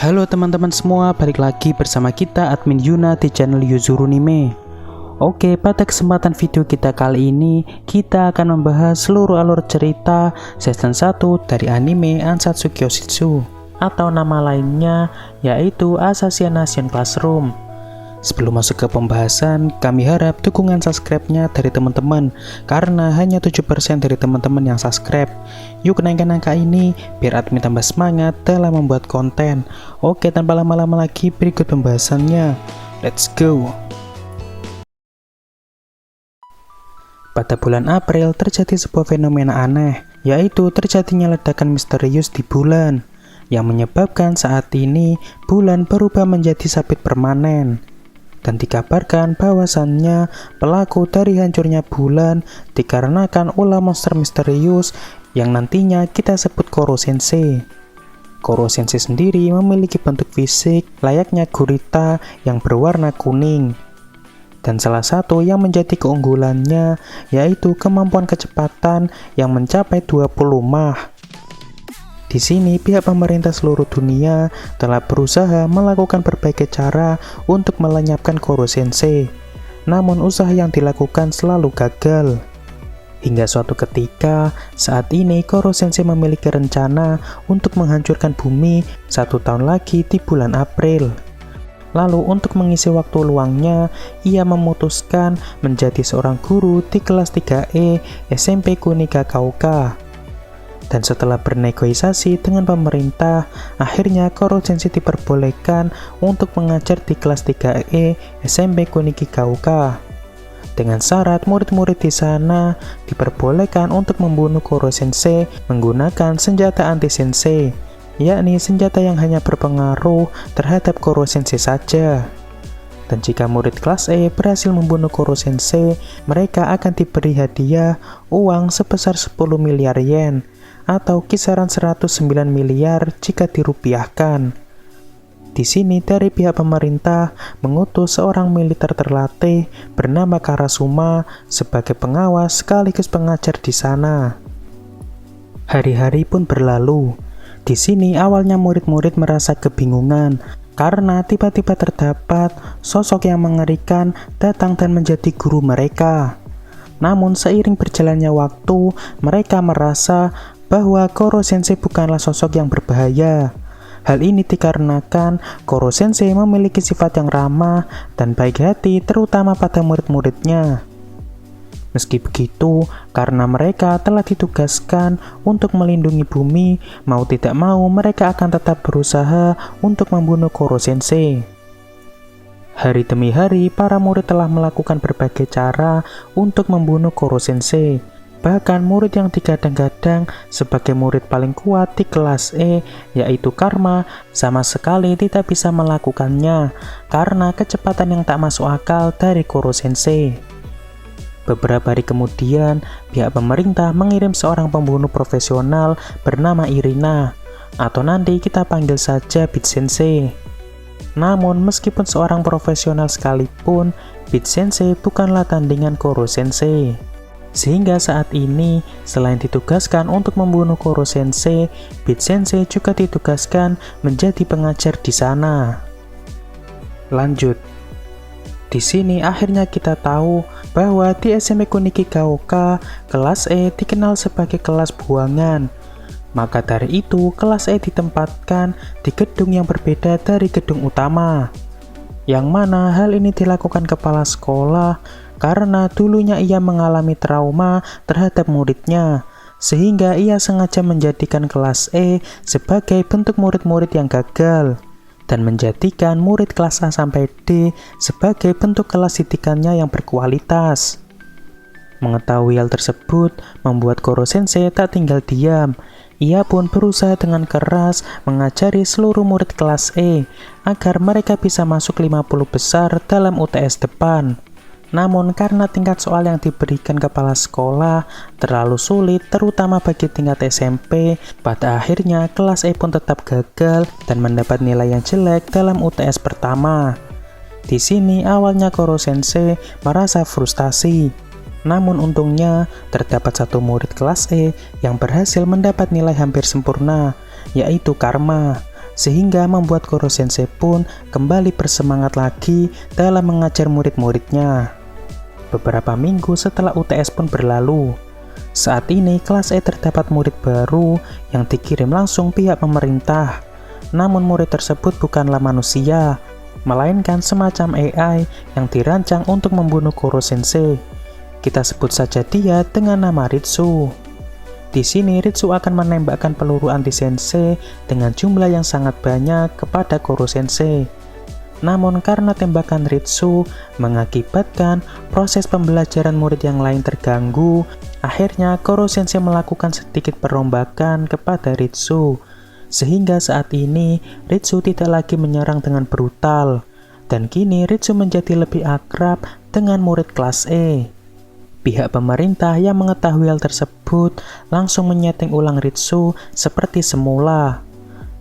Halo teman-teman semua, balik lagi bersama kita admin Yuna di channel Yuzurunime. Oke, pada kesempatan video kita kali ini, kita akan membahas seluruh alur cerita season 1 dari anime Ansatsu Kyoshitsu, atau nama lainnya yaitu Assassination Classroom. Sebelum masuk ke pembahasan, kami harap dukungan subscribe-nya dari teman-teman, karena hanya 7% dari teman-teman yang subscribe. Yuk naikkan angka ini, biar admin tambah semangat dalam membuat konten. Oke, tanpa lama-lama lagi, berikut pembahasannya. Let's go! Pada bulan April, terjadi sebuah fenomena aneh, yaitu terjadinya ledakan misterius di bulan, yang menyebabkan saat ini, bulan berubah menjadi sabit permanen. Dan dikabarkan bahwasannya pelaku dari hancurnya bulan dikarenakan ulah monster misterius yang nantinya kita sebut Koro Sensei. Koro Sensei sendiri memiliki bentuk fisik layaknya gurita yang berwarna kuning. Dan salah satu yang menjadi keunggulannya yaitu kemampuan kecepatan yang mencapai 20 mach. Di sini, pihak pemerintah seluruh dunia telah berusaha melakukan berbagai cara untuk melenyapkan Koro Sensei. Namun, usaha yang dilakukan selalu gagal. Hingga suatu ketika, saat ini Koro Sensei memiliki rencana untuk menghancurkan bumi 1 tahun lagi di bulan April. Lalu, untuk mengisi waktu luangnya, ia memutuskan menjadi seorang guru di kelas 3E SMP Kunigakauka. Dan setelah bernegosiasi dengan pemerintah, akhirnya Koro Sensei diperbolehkan untuk mengajar di kelas 3E SMP Kunigakauka. Dengan syarat murid-murid di sana diperbolehkan untuk membunuh Koro Sensei menggunakan senjata anti-sensei, yakni senjata yang hanya berpengaruh terhadap Koro Sensei saja. Dan jika murid kelas E berhasil membunuh Koro Sensei, mereka akan diberi hadiah uang sebesar 10 miliar yen, atau kisaran 109 miliar jika dirupiahkan. Di sini dari pihak pemerintah mengutus seorang militer terlatih bernama Karasuma sebagai pengawas sekaligus pengajar di sana. Hari-hari pun berlalu. Di sini awalnya murid-murid merasa kebingungan karena tiba-tiba terdapat sosok yang mengerikan datang dan menjadi guru mereka. Namun seiring berjalannya waktu, mereka merasa bahwa Koro Sensei bukanlah sosok yang berbahaya. Hal ini dikarenakan Koro Sensei memiliki sifat yang ramah dan baik hati terutama pada murid-muridnya. Meski begitu, karena mereka telah ditugaskan untuk melindungi bumi, mau tidak mau mereka akan tetap berusaha untuk membunuh Koro Sensei. Hari demi hari, para murid telah melakukan berbagai cara untuk membunuh Koro Sensei. Bahkan murid yang digadang-gadang sebagai murid paling kuat di kelas E, yaitu Karma, sama sekali tidak bisa melakukannya karena kecepatan yang tak masuk akal dari Koro Sensei. Beberapa hari kemudian, pihak pemerintah mengirim seorang pembunuh profesional bernama Irina, atau nanti kita panggil saja Beat Sensei. Namun, meskipun seorang profesional sekalipun, Beat Sensei bukanlah tandingan Koro Sensei. Sehingga saat ini, selain ditugaskan untuk membunuh Koro Sensei, Beat Sensei juga ditugaskan menjadi pengajar di sana. Lanjut. Di sini akhirnya kita tahu bahwa di SMP Kunigakauka, kelas E dikenal sebagai kelas buangan. Maka dari itu, kelas E ditempatkan di gedung yang berbeda dari gedung utama. Yang mana hal ini dilakukan kepala sekolah karena dulunya ia mengalami trauma terhadap muridnya, sehingga ia sengaja menjadikan kelas E sebagai bentuk murid-murid yang gagal, dan menjadikan murid kelas A sampai D sebagai bentuk kelas didikannya yang berkualitas. Mengetahui hal tersebut membuat Koro Sensei tak tinggal diam. Ia pun berusaha dengan keras mengajari seluruh murid kelas E agar mereka bisa masuk 50 besar dalam UTS depan. Namun karena tingkat soal yang diberikan kepala sekolah terlalu sulit terutama bagi tingkat SMP, pada akhirnya kelas E pun tetap gagal dan mendapat nilai yang jelek dalam UTS pertama. Di sini awalnya Koro Sensei merasa frustasi. Namun untungnya terdapat satu murid kelas E yang berhasil mendapat nilai hampir sempurna, yaitu Karma. sehingga membuat Koro Sensei pun kembali bersemangat lagi dalam mengajar murid-muridnya. Beberapa minggu setelah UTS pun berlalu. Saat ini kelas E terdapat murid baru yang dikirim langsung pihak pemerintah. Namun murid tersebut bukanlah manusia, melainkan semacam AI yang dirancang untuk membunuh Koro Sensei. Kita sebut saja dia dengan nama Ritsu. Di sini Ritsu akan menembakkan peluru anti-sensei dengan jumlah yang sangat banyak kepada Koro Sensei. Namun karena tembakan Ritsu mengakibatkan proses pembelajaran murid yang lain terganggu, akhirnya Koro Sensei melakukan sedikit perombakan kepada Ritsu. Sehingga saat ini Ritsu tidak lagi menyerang dengan brutal, dan kini Ritsu menjadi lebih akrab dengan murid kelas E. Pihak pemerintah yang mengetahui hal tersebut langsung menyeting ulang Ritsu seperti semula.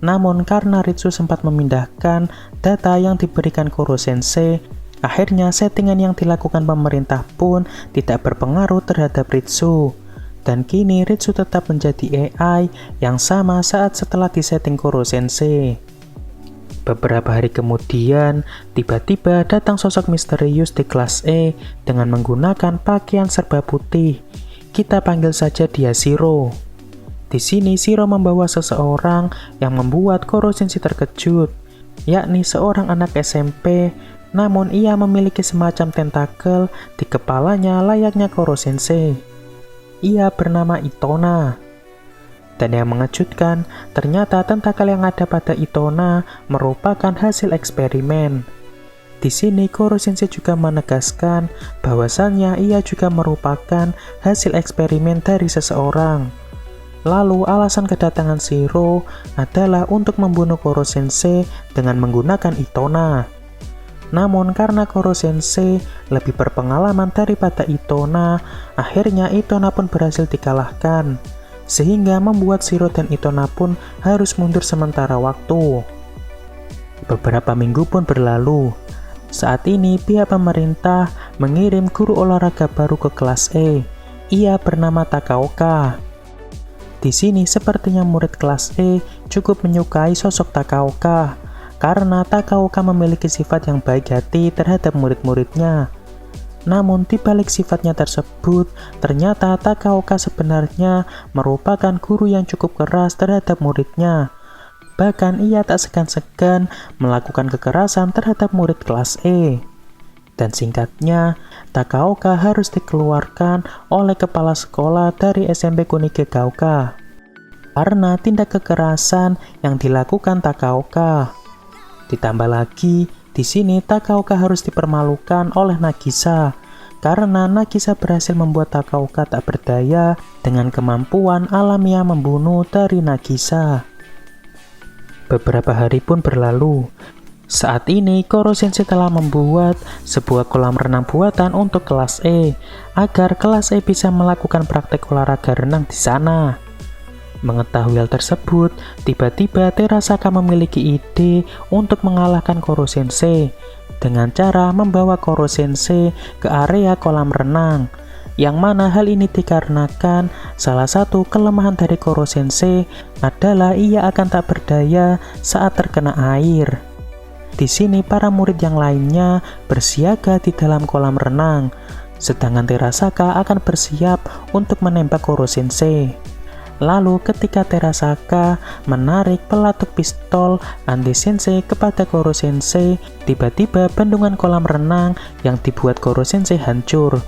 Namun karena Ritsu sempat memindahkan data yang diberikan Koro Sensei, akhirnya settingan yang dilakukan pemerintah pun tidak berpengaruh terhadap Ritsu. Dan kini Ritsu tetap menjadi AI yang sama saat setelah disetting Koro Sensei. Beberapa hari kemudian, tiba-tiba datang sosok misterius di kelas E dengan menggunakan pakaian serba putih. Kita panggil saja dia Shiro. Di sini Shiro membawa seseorang yang membuat Koro Sensei terkejut, yakni seorang anak SMP, namun ia memiliki semacam tentakel di kepalanya layaknya Koro Sensei. Ia bernama Itona. Dan yang mengejutkan, ternyata tentakel yang ada pada Itona merupakan hasil eksperimen. Di sini Koro Sensei juga menegaskan bahwasannya ia juga merupakan hasil eksperimen dari seseorang. Lalu alasan kedatangan Shiro adalah untuk membunuh Koro Sensei dengan menggunakan Itona. Namun karena Koro Sensei lebih berpengalaman daripada Itona, akhirnya Itona pun berhasil dikalahkan, sehingga membuat Shiro dan Itona pun harus mundur sementara waktu. Beberapa minggu pun berlalu. Saat ini pihak pemerintah mengirim guru olahraga baru ke kelas E. Ia bernama Takaoka. Di sini sepertinya murid kelas E cukup menyukai sosok Takaoka, karena Takaoka memiliki sifat yang baik hati terhadap murid-muridnya. Namun di balik sifatnya tersebut, ternyata Takaoka sebenarnya merupakan guru yang cukup keras terhadap muridnya. Bahkan ia tak segan-segan melakukan kekerasan terhadap murid kelas E. Dan singkatnya, Takaoka harus dikeluarkan oleh kepala sekolah dari SMP Kunigagaoka karena tindak kekerasan yang dilakukan Takaoka. Ditambah lagi, di sini Takaoka harus dipermalukan oleh Nagisa karena Nagisa berhasil membuat Takaoka tak berdaya dengan kemampuan alamiah membunuh dari Nagisa. Beberapa hari pun berlalu. Saat ini Koro Sensei telah membuat sebuah kolam renang buatan untuk kelas E agar kelas E bisa melakukan praktek olahraga renang di sana. Mengetahui hal tersebut, tiba-tiba Terasaka memiliki ide untuk mengalahkan Koro Sensei dengan cara membawa Koro Sensei ke area kolam renang, yang mana hal ini dikarenakan salah satu kelemahan dari Koro Sensei adalah ia akan tak berdaya saat terkena air. Di sini para murid yang lainnya bersiaga di dalam kolam renang, sedangkan Terasaka akan bersiap untuk menembak Koro Sensei. Lalu ketika Terasaka menarik pelatuk pistol anti-sensei kepada Koro Sensei, tiba-tiba bendungan kolam renang yang dibuat Koro Sensei hancur,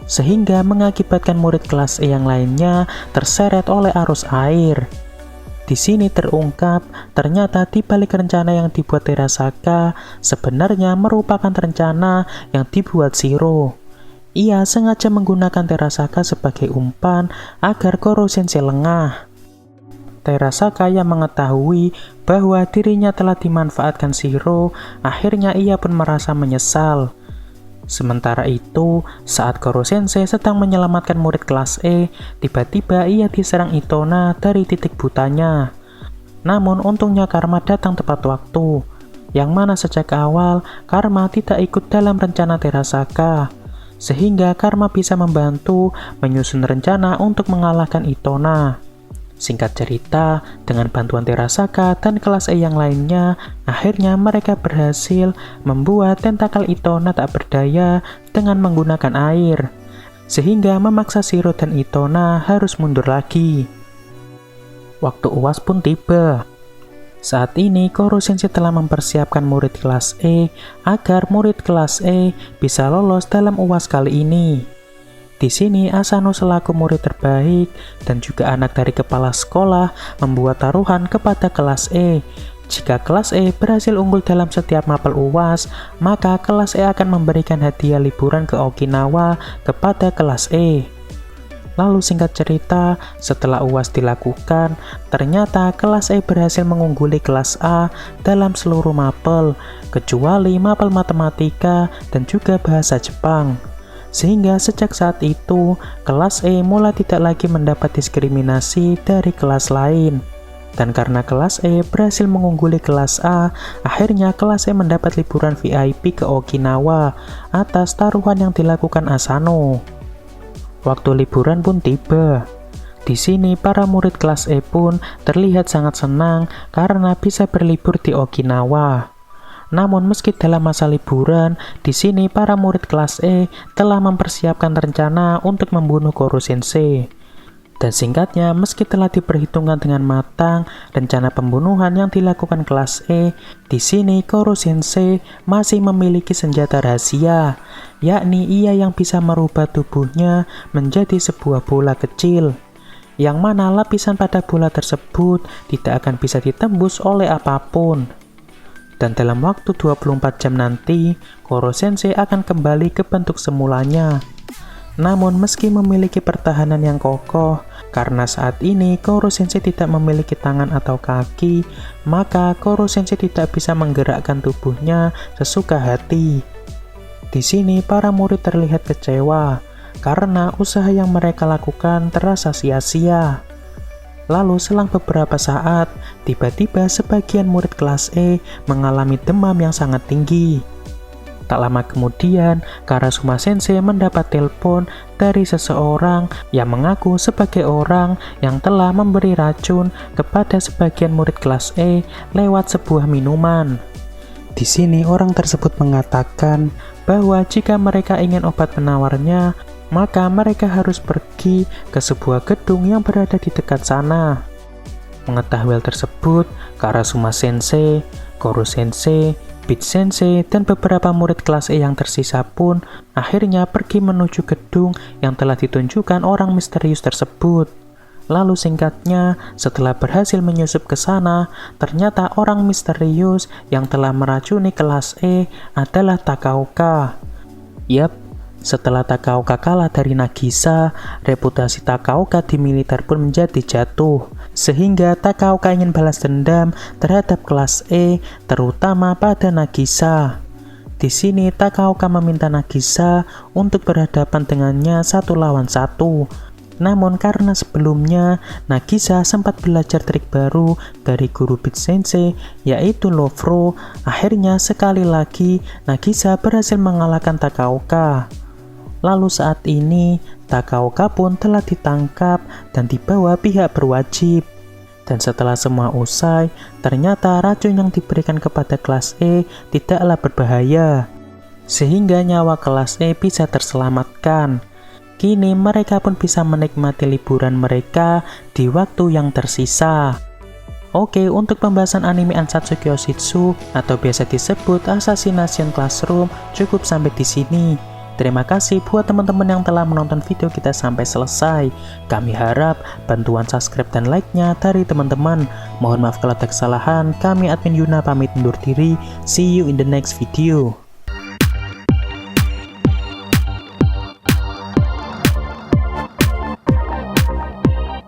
sehingga mengakibatkan murid kelas E yang lainnya terseret oleh arus air. Di sini terungkap, ternyata di balik rencana yang dibuat Terasaka sebenarnya merupakan rencana yang dibuat Shiro. Ia sengaja menggunakan Terasaka sebagai umpan agar Koro Sensei lengah. Terasaka yang mengetahui bahwa dirinya telah dimanfaatkan Shiro, akhirnya ia pun merasa menyesal. Sementara itu, saat Koro Sensei sedang menyelamatkan murid kelas E, tiba-tiba ia diserang Itona dari titik butanya. Namun untungnya Karma datang tepat waktu, yang mana sejak awal Karma tidak ikut dalam rencana Terasaka, sehingga Karma bisa membantu menyusun rencana untuk mengalahkan Itona. Singkat cerita, dengan bantuan Terasaka dan kelas E yang lainnya, akhirnya mereka berhasil membuat tentakel Itona tak berdaya dengan menggunakan air, sehingga memaksa Shiro dan Itona harus mundur lagi. Waktu UAS pun tiba. Saat ini, Koro Sensei telah mempersiapkan murid kelas E agar murid kelas E bisa lolos dalam UAS kali ini. Di sini, Asano selaku murid terbaik dan juga anak dari kepala sekolah membuat taruhan kepada kelas E. Jika kelas E berhasil unggul dalam setiap mapel UAS, maka kelas E akan memberikan hadiah liburan ke Okinawa kepada kelas E. Lalu singkat cerita, setelah UAS dilakukan, ternyata kelas E berhasil mengungguli kelas A dalam seluruh mapel, kecuali mapel matematika dan juga bahasa Jepang. Sehingga sejak saat itu, kelas E mulai tidak lagi mendapat diskriminasi dari kelas lain. Dan karena kelas E berhasil mengungguli kelas A, akhirnya kelas E mendapat liburan VIP ke Okinawa atas taruhan yang dilakukan Asano. Waktu liburan pun tiba. Di sini, para murid kelas E pun terlihat sangat senang karena bisa berlibur di Okinawa. Namun meski dalam masa liburan, di sini para murid kelas E telah mempersiapkan rencana untuk membunuh Koro Sensei. Dan singkatnya, meski telah diperhitungkan dengan matang rencana pembunuhan yang dilakukan kelas E, di sini Koro Sensei masih memiliki senjata rahasia, yakni ia yang bisa merubah tubuhnya menjadi sebuah bola kecil, yang mana lapisan pada bola tersebut tidak akan bisa ditembus oleh apapun. Dan dalam waktu 24 jam nanti, Koro Sensei akan kembali ke bentuk semulanya. Namun meski memiliki pertahanan yang kokoh, karena saat ini Koro Sensei tidak memiliki tangan atau kaki, maka Koro Sensei tidak bisa menggerakkan tubuhnya sesuka hati. Di sini para murid terlihat kecewa, karena usaha yang mereka lakukan terasa sia-sia. Lalu selang beberapa saat, tiba-tiba sebagian murid kelas E mengalami demam yang sangat tinggi. Tak lama kemudian, Karasuma Sensei mendapat telepon dari seseorang yang mengaku sebagai orang yang telah memberi racun kepada sebagian murid kelas E lewat sebuah minuman. Di sini orang tersebut mengatakan bahwa jika mereka ingin obat penawarnya, maka mereka harus pergi ke sebuah gedung yang berada di dekat sana. Mengetahui hal tersebut, Karasuma Sensei, Koro Sensei, Beat Sensei, dan beberapa murid kelas E yang tersisa pun akhirnya pergi menuju gedung yang telah ditunjukkan orang misterius tersebut. Lalu singkatnya, setelah berhasil menyusup ke sana, ternyata orang misterius yang telah meracuni kelas E adalah Takaoka. Yap, setelah Takaoka kalah dari Nagisa, reputasi Takaoka di militer pun menjadi jatuh. Sehingga Takaoka ingin balas dendam terhadap kelas E, terutama pada Nagisa. Di sini Takaoka meminta Nagisa untuk berhadapan dengannya 1 lawan 1. Namun karena sebelumnya Nagisa sempat belajar trik baru dari guru Beat Sensei, yaitu Lofro, akhirnya sekali lagi Nagisa berhasil mengalahkan Takaoka. Lalu saat ini, Takaoka pun telah ditangkap dan dibawa pihak berwajib. Dan setelah semua usai, ternyata racun yang diberikan kepada kelas E tidaklah berbahaya, sehingga nyawa kelas E bisa terselamatkan. Kini mereka pun bisa menikmati liburan mereka di waktu yang tersisa. Oke, untuk pembahasan anime Ansatsu Kyoshitsu atau biasa disebut Assassination Classroom cukup sampai di sini. Terima kasih buat teman-teman yang telah menonton video kita sampai selesai. Kami harap bantuan subscribe dan like-nya dari teman-teman. Mohon maaf kalau ada kesalahan. Kami admin Yuna pamit undur diri. See you in the next video.